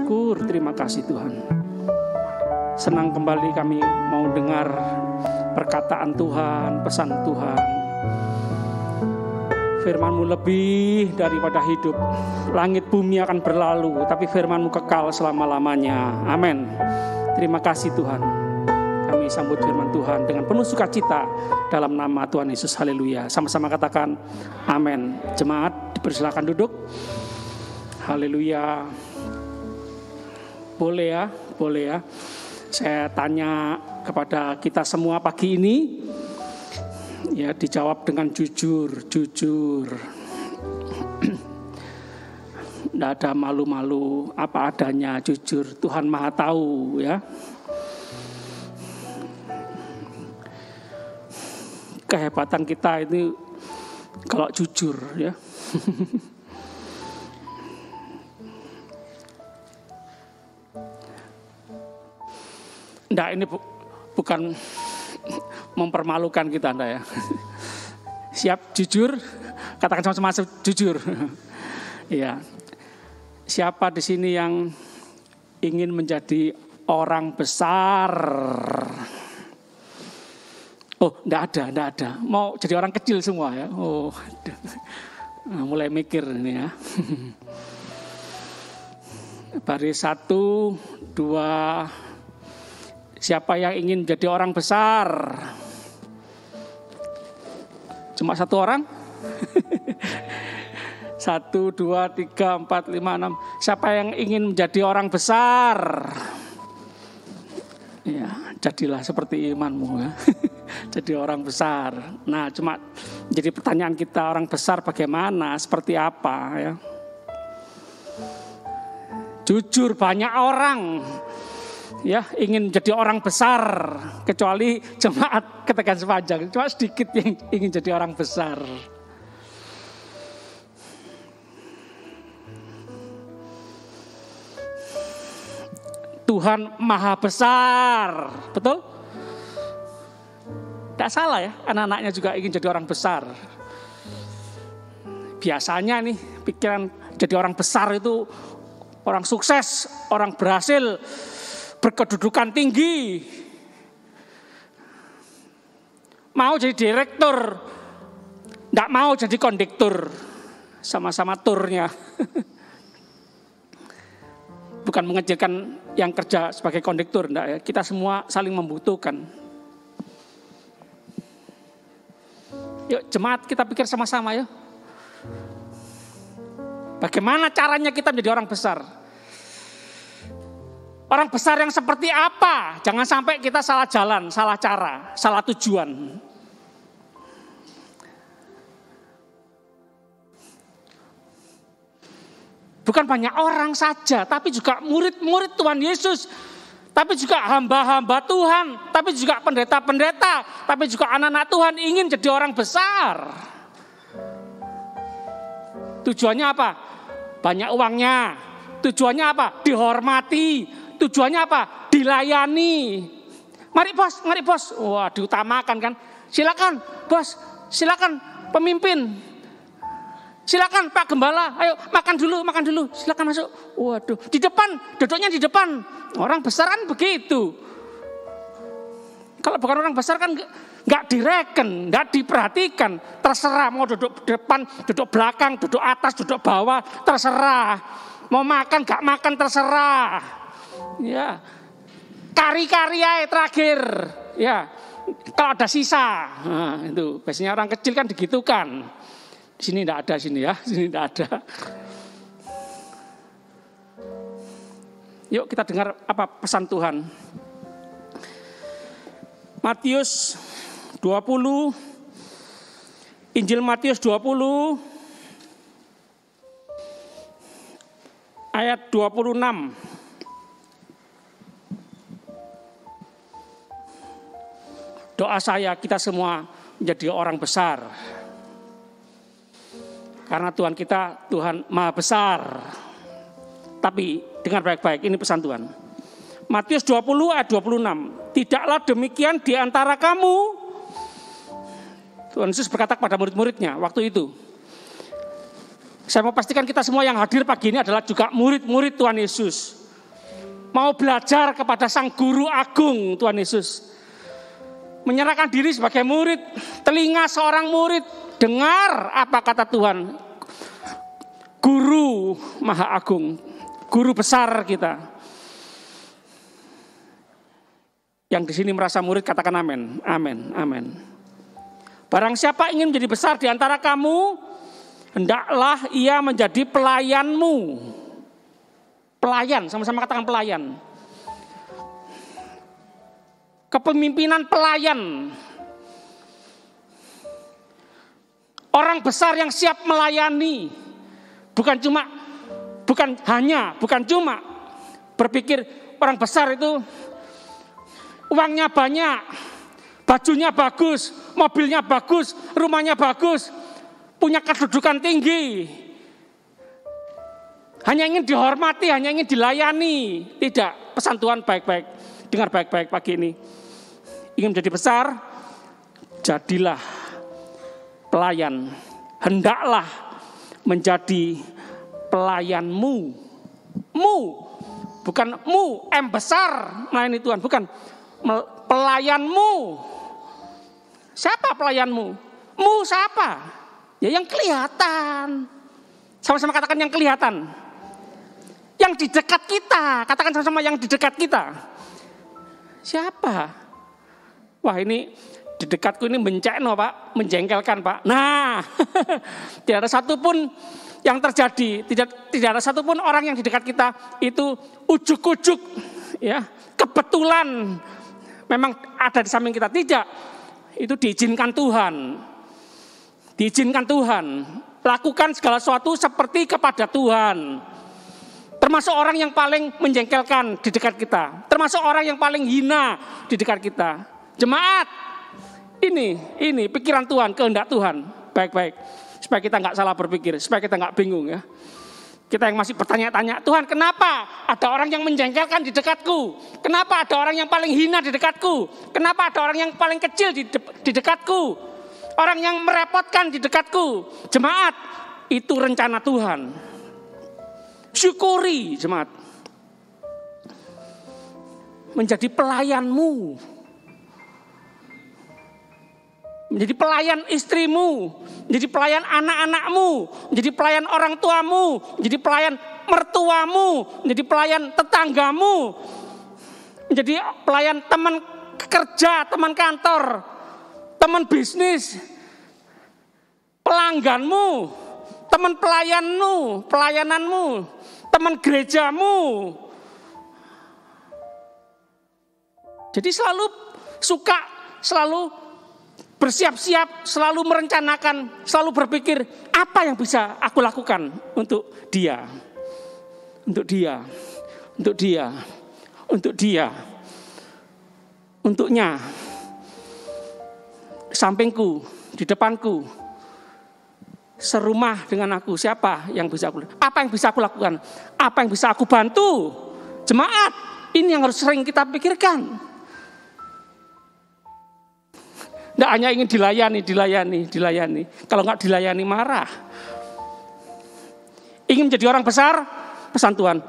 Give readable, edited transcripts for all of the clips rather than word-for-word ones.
syukur, terima kasih Tuhan. Senang kembali kami mau dengar perkataan Tuhan, pesan Tuhan. Firman-Mu lebih daripada hidup. Langit bumi akan berlalu, tapi firman-Mu kekal selama-lamanya. Amin. Terima kasih Tuhan. Kami sambut firman Tuhan dengan penuh sukacita dalam nama Tuhan Yesus. Haleluya. Sama-sama katakan amin. Jemaat dipersilakan duduk. Haleluya. Boleh ya, boleh ya. Saya tanya kepada kita semua pagi ini. Ya, dijawab dengan jujur. Tidak ada malu-malu, apa adanya, jujur. Tuhan Maha tahu ya. Kehebatan kita ini kalau jujur ya. Nah, ini bukan mempermalukan kita Anda ya. Siap jujur? Katakan sama-sama jujur. Iya. Siapa di sini yang ingin menjadi orang besar? Oh, enggak ada. Mau jadi orang kecil semua ya. Oh, nah, mulai mikir ini ya. Baris 1, 2. Siapa yang ingin jadi orang besar? Cuma satu orang? 1, 2, 3, 4, 5, 6. Siapa yang ingin menjadi orang besar? Ya, jadilah seperti imanmu ya. Jadi orang besar. Nah, cuma jadi pertanyaan kita, orang besar bagaimana? Seperti apa ya? Jujur, banyak orang ya ingin jadi orang besar, kecuali jemaat Ketegangan Sepanjang. Cuma sedikit yang ingin jadi orang besar. Tuhan Maha Besar, betul? Tidak salah ya, anak-anaknya juga ingin jadi orang besar. Biasanya nih pikiran jadi orang besar itu orang sukses, orang berhasil, berkedudukan tinggi, mau jadi direktur, tidak mau jadi kondektur, sama-sama turnya. Bukan mengecilkan yang kerja sebagai kondektur, enggak ya. Kita semua saling membutuhkan. Yuk jemaat kita pikir sama-sama ya. Bagaimana caranya kita menjadi orang besar? Orang besar yang seperti apa? Jangan sampai kita salah jalan, salah cara, salah tujuan. Bukan banyak orang saja, tapi juga murid-murid Tuhan Yesus, tapi juga hamba-hamba Tuhan, tapi juga pendeta-pendeta, tapi juga anak-anak Tuhan ingin jadi orang besar. Tujuannya apa? Banyak uangnya. Tujuannya apa? Dihormati. Tujuannya apa? Dilayani. Mari bos. Wah, diutamakan kan. Silakan bos, silakan pemimpin. Silakan Pak Gembala, ayo makan dulu. Silakan masuk. Waduh, di depan, duduknya di depan. Orang besar kan begitu. Kalau bukan orang besar kan nggak direken, nggak diperhatikan. Terserah mau duduk depan, duduk belakang, duduk atas, duduk bawah, terserah. Mau makan, nggak makan, terserah. Ya, kari-kari aja terakhir. Ya, kalau ada sisa, nah, itu biasanya orang kecil kan digitukan. Sini tidak ada, sini tidak ada. Yuk kita dengar apa pesan Tuhan. Matius 20, Injil Matius 20, ayat 26. Doa saya kita semua menjadi orang besar. Karena Tuhan kita, Tuhan Maha Besar. Tapi dengar baik-baik, ini pesan Tuhan. Matius 20 ayat 26. Tidaklah demikian di antara kamu. Tuhan Yesus berkata kepada murid-muridnya waktu itu. Saya mau pastikan kita semua yang hadir pagi ini adalah juga murid-murid Tuhan Yesus. mau belajar kepada Sang Guru Agung Tuhan Yesus. Menyerahkan diri sebagai murid, telinga seorang murid, dengar apa kata Tuhan. Guru Maha Agung, guru besar kita. Yang di sini merasa murid katakan amin, amin, amin. Barang siapa ingin menjadi besar di antara kamu, hendaklah ia menjadi pelayanmu. Pelayan, sama-sama katakan pelayan. Kepemimpinan pelayan. Orang besar yang siap melayani. Bukan cuma berpikir orang besar itu uangnya banyak, bajunya bagus, mobilnya bagus, rumahnya bagus, punya kedudukan tinggi. Hanya ingin dihormati, hanya ingin dilayani. Tidak, pesan Tuhan baik-baik. Dengar baik-baik pagi ini. Ingin menjadi besar, jadilah pelayan. Hendaklah menjadi pelayanmu. Mu, bukan mu, M besar melayani Tuhan. Bukan, pelayanmu. Siapa pelayanmu? Mu siapa? Ya yang kelihatan. Sama-sama katakan yang kelihatan. Yang di dekat kita, katakan sama-sama yang di dekat kita. Siapa? Wah ini di dekatku ini mencekno Pak, menjengkelkan Pak. Nah, tidak ada satupun yang terjadi, tidak ada satupun orang yang di dekat kita itu ujuk-ujuk, ya kebetulan memang ada di samping kita. Tidak, itu diizinkan Tuhan. Diizinkan Tuhan. Lakukan segala sesuatu seperti kepada Tuhan. Termasuk orang yang paling menjengkelkan di dekat kita. Termasuk orang yang paling hina di dekat kita. Jemaat, ini pikiran Tuhan, kehendak Tuhan. Baik-baik, supaya kita nggak salah berpikir, supaya kita nggak bingung ya. Kita yang masih bertanya-tanya, Tuhan kenapa ada orang yang menjengkelkan di dekatku? Kenapa ada orang yang paling hina di dekatku? Kenapa ada orang yang paling kecil di dekatku? Orang yang merepotkan di dekatku? Jemaat, itu rencana Tuhan. Syukuri jemaat. Menjadi pelayanmu. Menjadi pelayan istrimu, menjadi pelayan anak-anakmu, menjadi pelayan orang tuamu, menjadi pelayan mertuamu, menjadi pelayan tetanggamu, menjadi pelayan teman kerja, teman kantor, teman bisnis, pelangganmu, teman pelayananmu, teman gerejamu. Jadi selalu bersiap-siap, selalu merencanakan, selalu berpikir apa yang bisa aku lakukan untuk dia, untuknya, sampingku, di depanku, serumah dengan aku, siapa yang bisa aku lakukan? Apa yang bisa aku lakukan? Apa yang bisa aku bantu? Jemaat, ini yang harus sering kita pikirkan. Tidak hanya ingin dilayani. Kalau nggak dilayani marah. Ingin menjadi orang besar, pesan Tuhan,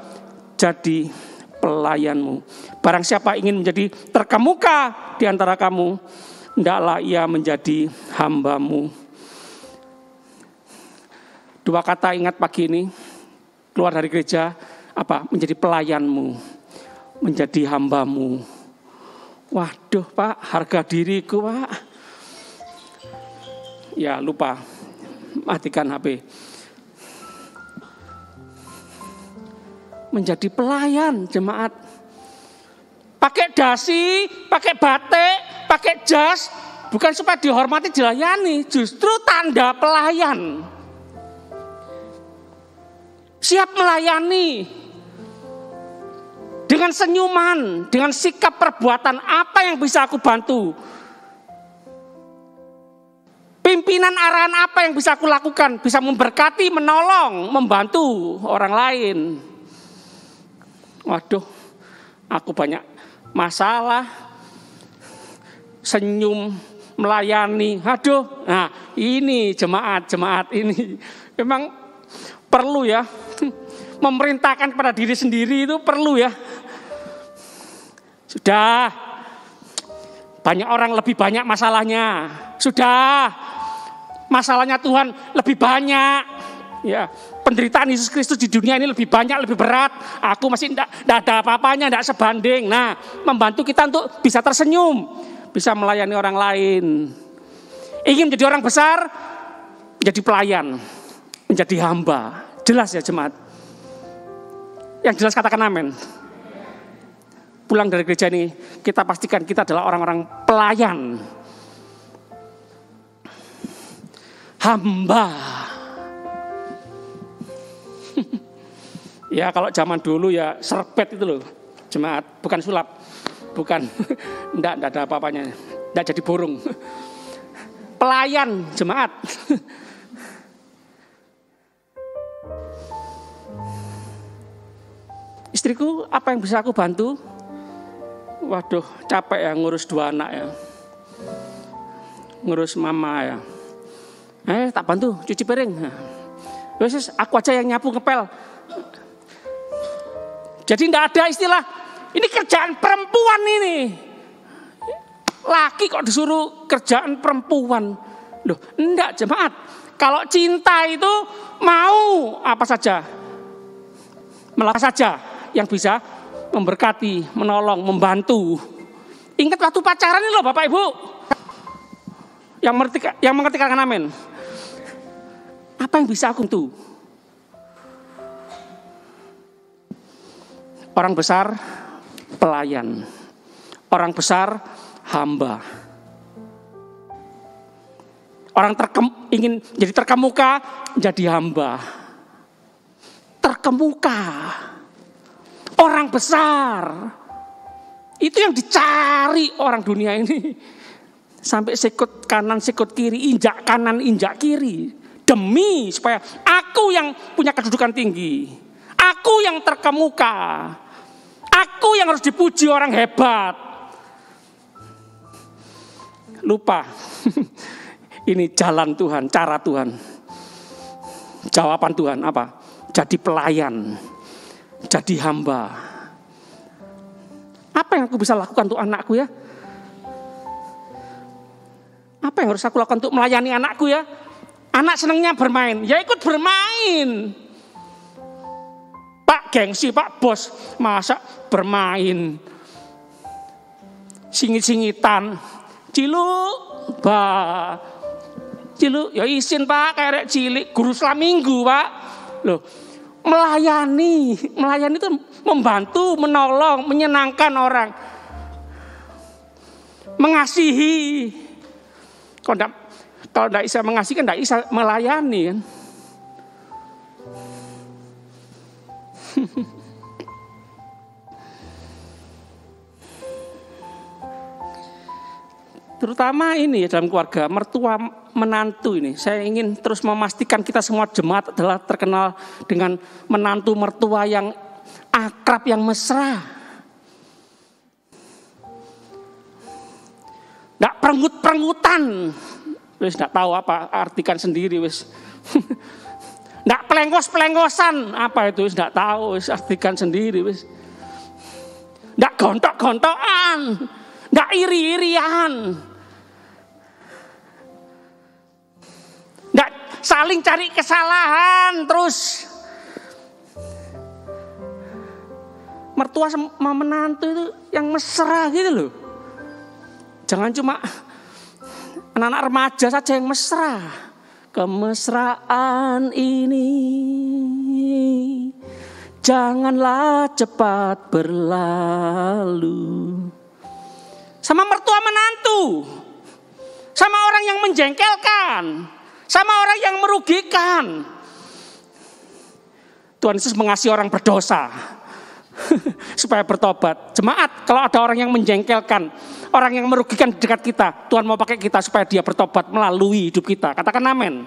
jadi pelayanmu. Barang siapa ingin menjadi terkemuka di antara kamu, hendaklah ia menjadi hambamu. 2 kata ingat pagi ini, keluar dari gereja, menjadi pelayanmu, menjadi hambamu. Waduh Pak, harga diriku Pak. Ya lupa, matikan HP. Menjadi pelayan jemaat. Pakai dasi, pakai batik, pakai jas. Bukan supaya dihormati, dilayani. Justru tanda pelayan. Siap melayani. Dengan senyuman, dengan sikap perbuatan, apa yang bisa aku bantu? Pimpinan arahan apa yang bisa aku lakukan? Bisa memberkati, menolong, membantu orang lain. Waduh, aku banyak masalah. Senyum, melayani. Aduh, nah ini jemaat ini. Memang perlu ya. Memerintahkan kepada diri sendiri itu perlu ya. Sudah. Banyak orang lebih banyak masalahnya. Sudah. Masalahnya Tuhan lebih banyak. Ya, penderitaan Yesus Kristus di dunia ini lebih banyak, lebih berat. Aku masih tidak ada apa-apanya, tidak sebanding. Nah, membantu kita untuk bisa tersenyum, bisa melayani orang lain. Ingin menjadi orang besar, menjadi pelayan, menjadi hamba. Jelas ya jemaat? Yang jelas katakan amin. Pulang dari gereja ini, kita pastikan kita adalah orang-orang pelayan. Hamba. Ya kalau zaman dulu ya serpet itu loh, jemaat, bukan sulap, bukan, enggak ada apa-apanya, enggak jadi burung. Pelayan jemaat. Istriku, apa yang bisa aku bantu? Waduh, capek ya ngurus 2 anak ya, ngurus mama ya. Tak bantu cuci piring. Wes, aku aja yang nyapu ngepel. Jadi enggak ada istilah, ini kerjaan perempuan ini. Laki kok disuruh kerjaan perempuan. Loh, enggak jemaat. Kalau cinta itu mau apa saja. Melakukan saja yang bisa memberkati, menolong, membantu. Ingat waktu pacaran ini loh Bapak Ibu. Yang mengerti katakan amin. Apa yang bisa aku bantu? Orang besar pelayan, orang besar hamba. Orang ingin jadi terkemuka, jadi hamba. Terkemuka, orang besar. Itu yang dicari orang dunia ini. Sampai sikut kanan, sikut kiri, injak kanan, injak kiri. Demi supaya aku yang punya kedudukan tinggi. Aku yang terkemuka. Aku yang harus dipuji orang hebat. Lupa. Ini jalan Tuhan, cara Tuhan. Jawaban Tuhan apa? Jadi pelayan. Jadi hamba. Apa yang aku bisa lakukan untuk anakku ya? Apa yang harus aku lakukan untuk melayani anakku ya? Anak senangnya bermain, ya ikut bermain. Pak gengsi, Pak bos, masa bermain singit-singitan, ciluk, ciluk, ya isin Pak, kayak cilik, guru selaminggu Pak. Loh, melayani itu membantu, menolong, menyenangkan orang, mengasihi. Kalau tidak bisa mengasihi kan tidak bisa melayani kan. Terutama ini ya dalam keluarga, mertua menantu ini. Saya ingin terus memastikan kita semua jemaat adalah terkenal dengan menantu mertua yang akrab, yang mesra. Nggak perenggut-perenggutan. Wis nggak tahu apa, artikan sendiri wis. Nggak pelengos-pelengosan, apa itu wis nggak tahu, wis artikan sendiri wis. Nggak gontok-gontokan, nggak iri-irian. Nggak saling cari kesalahan terus. Mertua sama menantu itu yang mesra gitu loh. Jangan cuma anak-anak remaja saja yang mesra. Kemesraan ini janganlah cepat berlalu. Sama mertua menantu, sama orang yang menjengkelkan, sama orang yang merugikan. Tuhan Yesus mengasihi orang berdosa supaya bertobat. Jemaat, kalau ada orang yang menjengkelkan, orang yang merugikan di dekat kita, Tuhan mau pakai kita supaya dia bertobat melalui hidup kita. Katakan amin.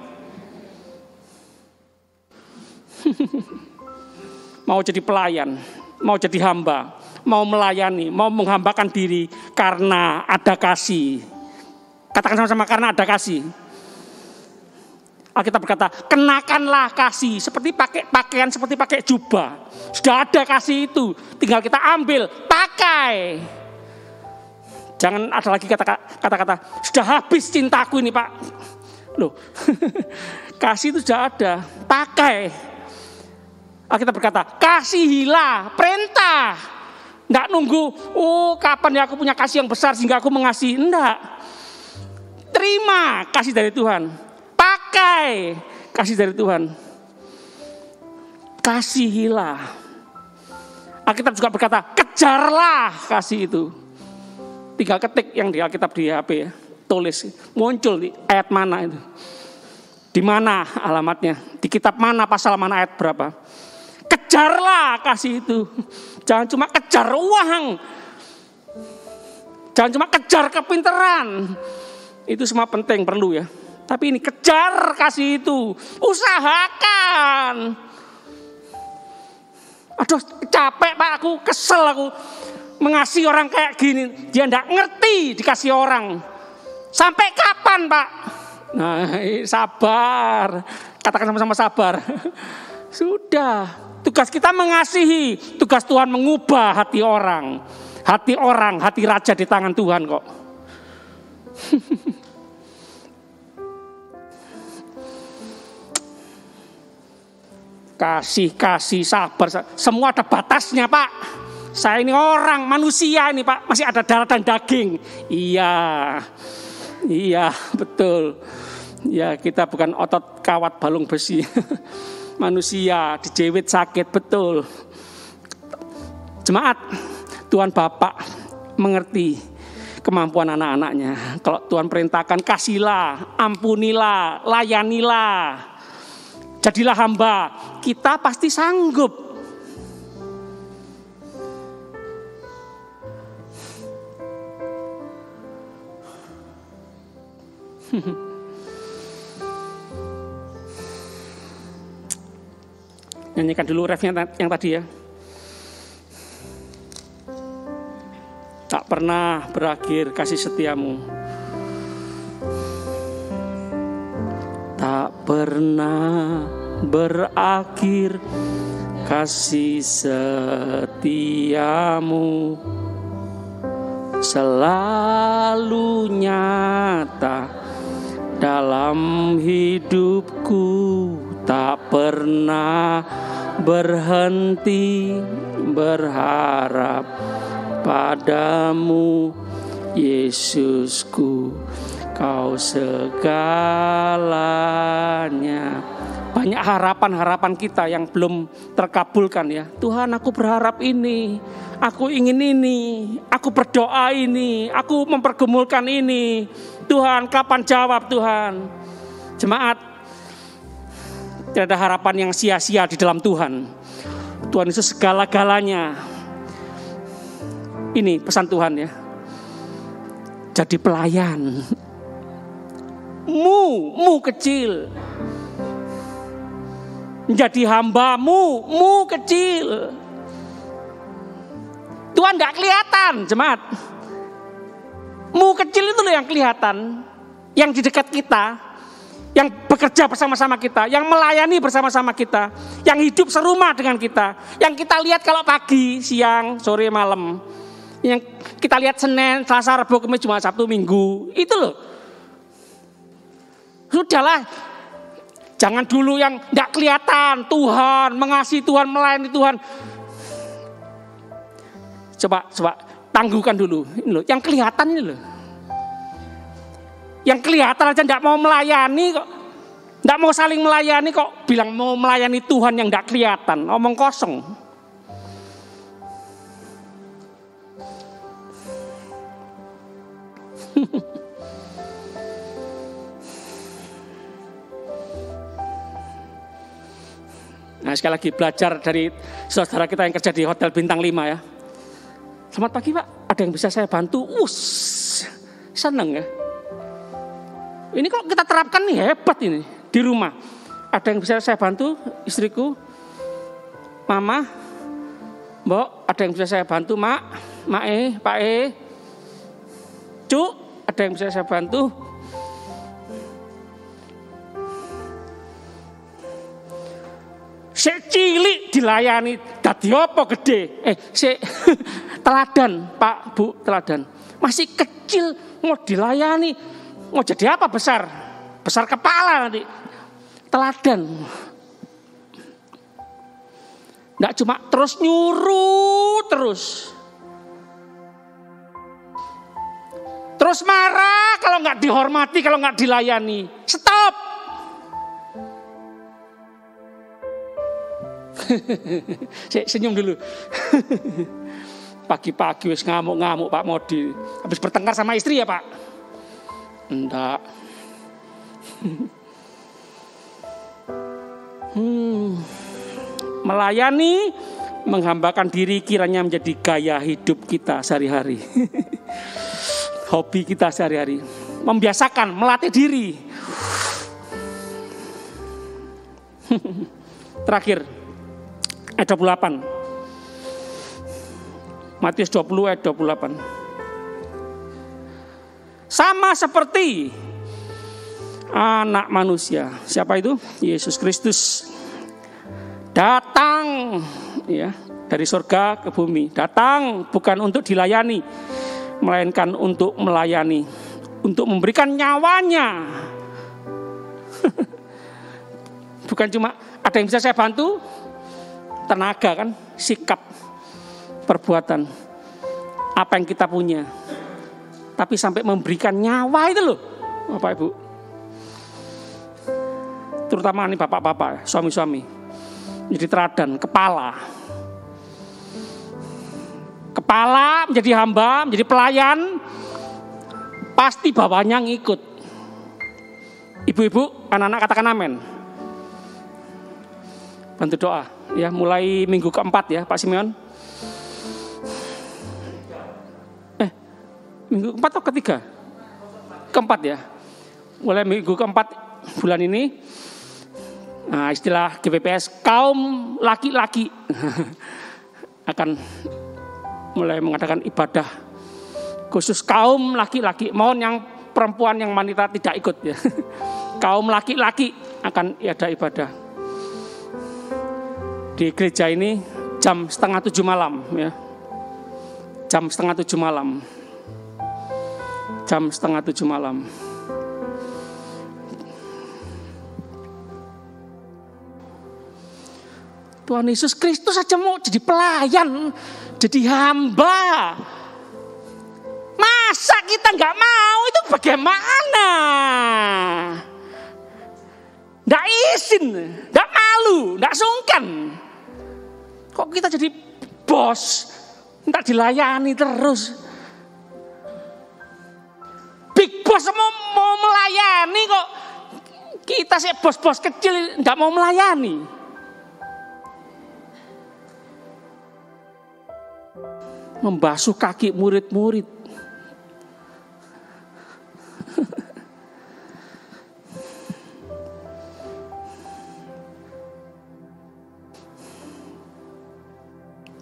Mau jadi pelayan, mau jadi hamba, mau melayani, mau menghambakan diri karena ada kasih. Katakan sama-sama, karena ada kasih. Alkitab berkata, kenakanlah kasih, seperti pakai pakaian, seperti pakai jubah. Sudah ada kasih itu, tinggal kita ambil, pakai. Jangan ada lagi kata-kata sudah habis cintaku ini Pak. Loh, kasih itu sudah ada, pakai. Kita berkata, kasihilah, perintah. Enggak nunggu, kapan ya aku punya kasih yang besar sehingga aku mengasihi. Enggak. Terima kasih dari Tuhan. Pakai kasih dari Tuhan. Kasihilah. Alkitab juga berkata, kejarlah kasih itu. Tinggal ketik yang di Alkitab di HP ya. Tulis, muncul di ayat mana itu. Di mana alamatnya. Di kitab mana, pasal mana, ayat berapa. Kejarlah kasih itu. Jangan cuma kejar uang. Jangan cuma kejar kepintaran. Itu semua penting, perlu ya. Tapi ini kejar kasih itu. Usahakan. Aduh capek Pak, aku kesel aku. Mengasihi orang kayak gini. Dia enggak ngerti dikasih orang. Sampai kapan Pak? Nah sabar. Katakan sama-sama sabar. Sudah. Tugas kita mengasihi. Tugas Tuhan mengubah hati orang. Hati raja di tangan Tuhan kok. Kasih, sabar. Semua ada batasnya Pak. Saya ini orang, manusia ini Pak. Masih ada darah dan daging. Iya, betul. Ya kita bukan otot kawat balung besi. Manusia, dijewit sakit, betul. Jemaat, Tuhan Bapak mengerti kemampuan anak-anaknya. Kalau Tuhan perintahkan, kasihlah, ampunilah, layanilah. Jadilah hamba, kita pasti sanggup. Nyanyikan dulu refnya yang tadi ya. Tak pernah berakhir kasih setiamu. Tak pernah berakhir kasih setiamu. Selalu nyata dalam hidupku, tak pernah berhenti berharap padamu, Yesusku, Kau segalanya. Banyak harapan-harapan kita yang belum terkabulkan ya. Tuhan, aku berharap ini, aku ingin ini, aku berdoa ini, aku mempergumulkan ini. Tuhan, kapan jawab Tuhan? Jemaat, tidak ada harapan yang sia-sia di dalam Tuhan. Tuhan itu segala-galanya. Ini pesan Tuhan ya. Jadi pelayan. Mu kecil. Menjadi hambamu, mu kecil. Tuhan gak kelihatan, jemaat. Mu kecil itu loh yang kelihatan, yang di dekat kita, yang bekerja bersama-sama kita, yang melayani bersama-sama kita, yang hidup serumah dengan kita, yang kita lihat kalau pagi, siang, sore, malam, yang kita lihat Senin, Selasa, Rabu, Kamis, Jumat, Sabtu, Minggu, itu loh. Sudahlah, jangan dulu yang nggak kelihatan, Tuhan, mengasihi Tuhan, melayani Tuhan. Coba tangguhkan dulu, ini loh, yang kelihatan ini loh. Yang kelihatan aja nggak mau melayani kok, nggak mau saling melayani kok, bilang mau melayani Tuhan yang nggak kelihatan, omong kosong. Nah sekali lagi belajar dari saudara kita yang kerja di Hotel Bintang 5 ya. Selamat pagi Pak, ada yang bisa saya bantu? Seneng ya. Ini kalau kita terapkan nih hebat ini di rumah. Ada yang bisa saya bantu? Istriku, Mama, Mbok, ada yang bisa saya bantu? Mak, Pak Cuk, ada yang bisa saya bantu? Cilik dilayani Dadi apa gede? Teladan, Pak, Bu, teladan. Masih kecil mau dilayani, mau jadi apa besar? Besar kepala nanti. Teladan. Nggak cuma terus nyuruh terus. Terus marah kalau nggak dihormati, kalau nggak dilayani. Stop. Senyum dulu. Pagi-pagi wis ngamuk-ngamuk Pak Modi. Habis bertengkar sama istri ya Pak? Enggak. Melayani, menghambakan diri kiranya menjadi gaya hidup kita sehari-hari. Hobi kita sehari-hari. Membiasakan, melatih diri. Terakhir, ayat 28. Matius 20 ayat 28. Sama seperti anak manusia. Siapa itu? Yesus Kristus. Datang ya, dari surga ke bumi. Datang bukan untuk dilayani, melainkan untuk melayani, untuk memberikan nyawanya. Bukan cuma ada yang bisa saya bantu, tenaga kan, sikap, perbuatan, apa yang kita punya. Tapi sampai memberikan nyawa itu loh, Bapak Ibu. Terutama nih bapak-bapak, suami-suami. Jadi teladan, kepala menjadi hamba, menjadi pelayan, pasti bawahnya ngikut. Ibu-ibu, anak-anak katakan amin. Bantu doa ya, mulai minggu keempat ya Pak Simeon. Minggu keempat atau ketiga? Keempat ya. Mulai minggu keempat bulan ini. Nah, istilah GPPS kaum laki-laki akan mulai mengadakan ibadah khusus kaum laki-laki. Mohon yang perempuan, yang wanita tidak ikut ya. Kaum laki-laki akan ada ibadah di gereja ini jam 6:30 malam ya. Jam 6:30 malam. Jam 6:30 malam. Tuhan Yesus Kristus saja mau jadi pelayan, jadi hamba. Masa kita nggak mau, itu bagaimana? Nggak izin, nggak malu, nggak sungkan. Kok kita jadi bos, nggak dilayani terus? Big boss mau melayani kok. Kita sih bos-bos kecil nggak mau melayani. Membasuh kaki murid-murid.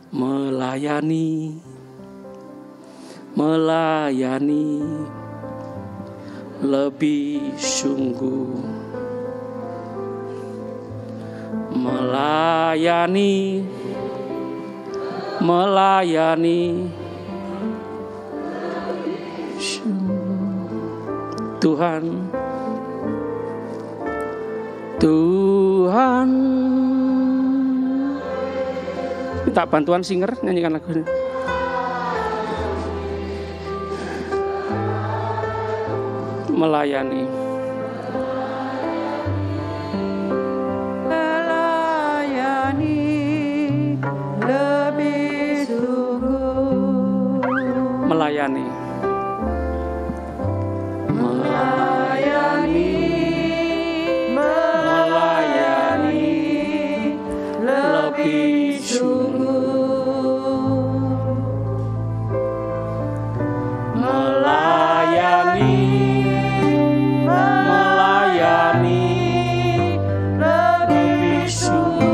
Melayani lebih sungguh. Melayani Tuhan. Minta bantuan singer nyanyikan lagu ini. Melayani lebih sungguh. Melayani lebih sungguh. Melayani lebih sungguh.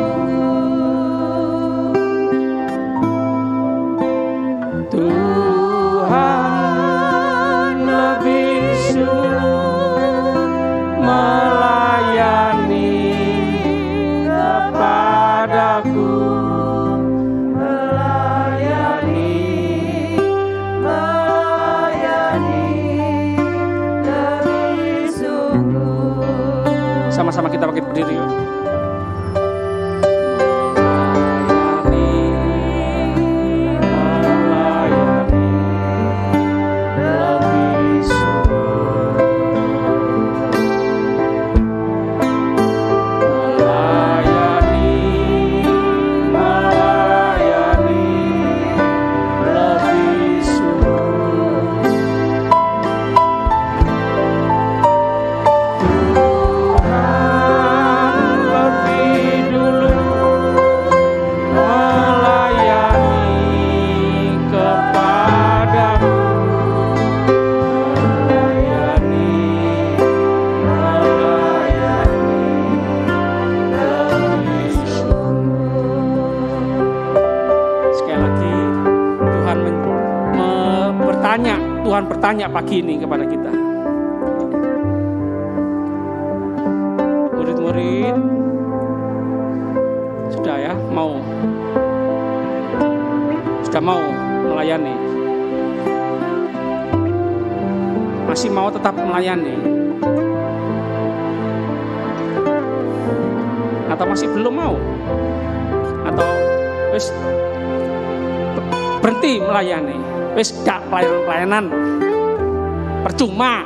Tuhan Tuhan bertanya pagi ini kepada kita. Murid-murid, sudah ya, sudah mau melayani? Masih mau tetap melayani? Atau masih belum mau? Atau wis berhenti melayani? Wis gak pelayanan percuma.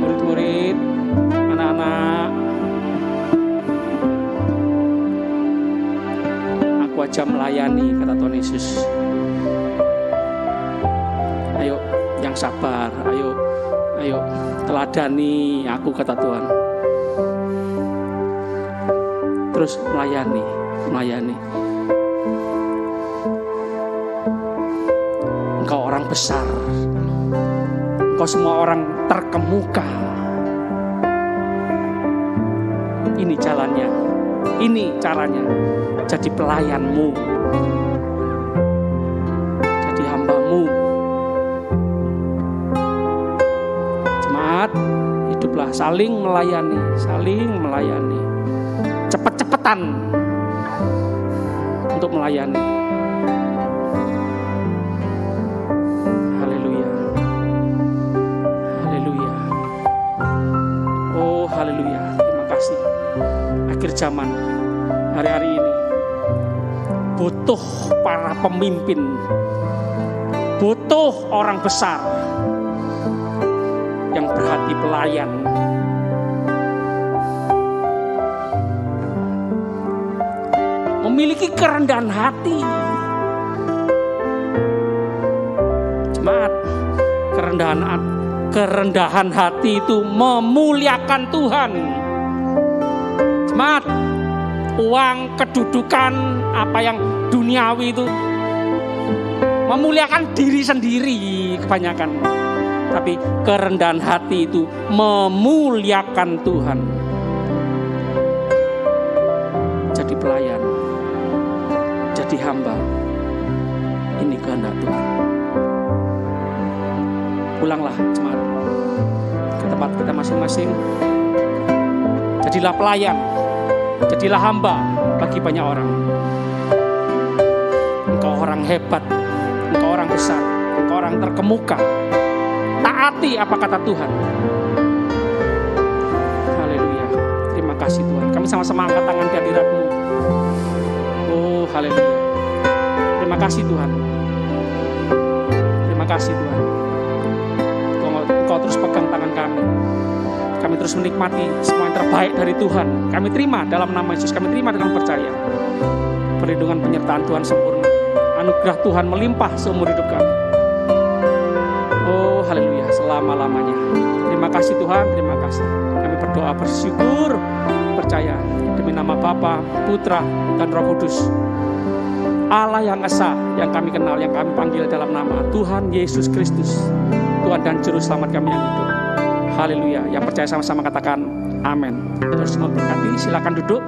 Murid-murid, anak-anak, aku aja melayani, kata Tuhan Yesus. Ayo yang sabar, ayo teladani aku, kata Tuhan. Terus melayani. Engkau orang besar, engkau semua orang terkemuka. Ini caranya jadi pelayanmu, jadi hambamu. Jemaat, hiduplah saling melayani, cepet-cepetan untuk melayani. Haleluya. Oh haleluya, terima kasih. Akhir zaman, hari-hari ini butuh para pemimpin, butuh orang besar yang berhati pelayan, memiliki kerendahan hati. Jemaat, kerendahan hati itu memuliakan Tuhan. Jemaat, uang, kedudukan, apa yang duniawi itu memuliakan diri sendiri kebanyakan. Tapi kerendahan hati itu memuliakan Tuhan. Jadi pelayan, jadi hamba. Ini kehendak Tuhan. Pulanglah jemaat ke tempat kita masing-masing. Jadilah pelayan, jadilah hamba bagi banyak orang. Engkau orang hebat, engkau orang besar, engkau orang terkemuka. Taati apa kata Tuhan. Haleluya. Terima kasih Tuhan. Kami sama-sama angkat tangan di hadirat-Mu. Oh haleluya. Terima kasih Tuhan. Terima kasih Tuhan. Engkau terus pegang tangan kami. Kami terus menikmati semua yang terbaik dari Tuhan. Kami terima dalam nama Yesus. Kami terima dengan percaya. Perlindungan penyertaan Tuhan sempurna. Anugerah Tuhan melimpah seumur hidup kami. Oh haleluya, selama-lamanya. Terima kasih Tuhan, terima kasih. Kami berdoa bersyukur, percaya demi nama Bapa, Putra, dan Roh Kudus. Allah yang esa, yang kami kenal, yang kami panggil dalam nama Tuhan Yesus Kristus, Tuhan dan Juru Selamat kami yang hidup. Haleluya. Yang percaya sama-sama katakan amin. Terus memberkati, silakan duduk,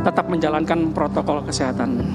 tetap menjalankan protokol kesehatan.